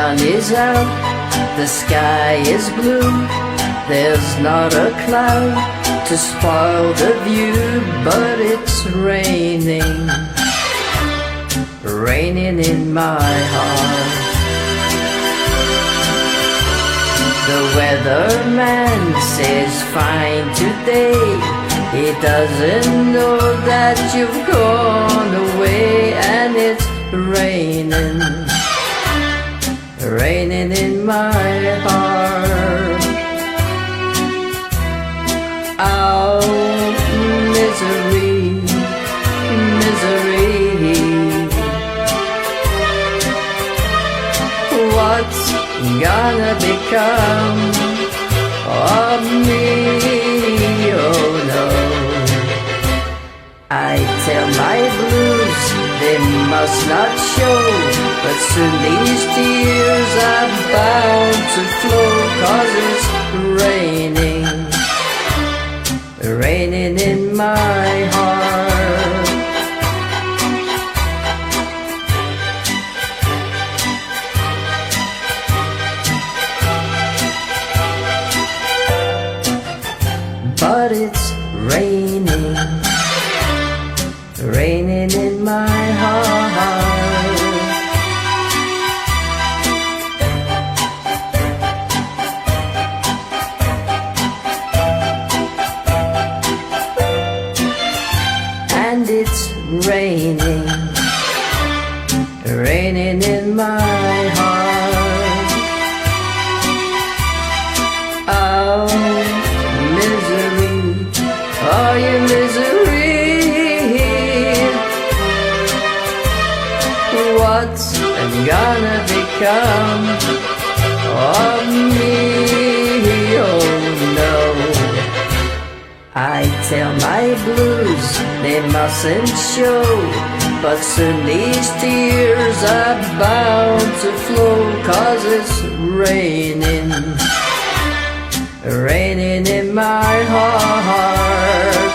sun is out, the sky is blue. There's not a cloud to spoil the view, but it's raining, raining in my heart. The weatherman says fine today. He doesn't know that you've gone away, and it's raining, raining in my heart. Oh, misery, misery. What's gonna become of me? Oh no. I tell my blues they must not show, but soon these tears are bound to flow, 'cause it's raining, raining in my heart. But it's raining, raining in my heart. And it's raining, raining in my heart. Oh, misery, oh, you misery. What's gonna become of me? Oh no. I tell my blues they mustn't show, but soon these tears are bound to flow, 'cause it's raining, raining in my heart,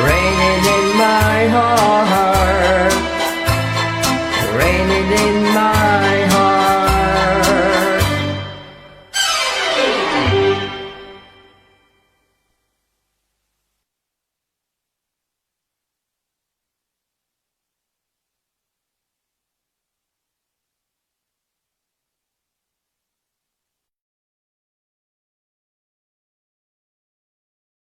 raining in my heart, raining in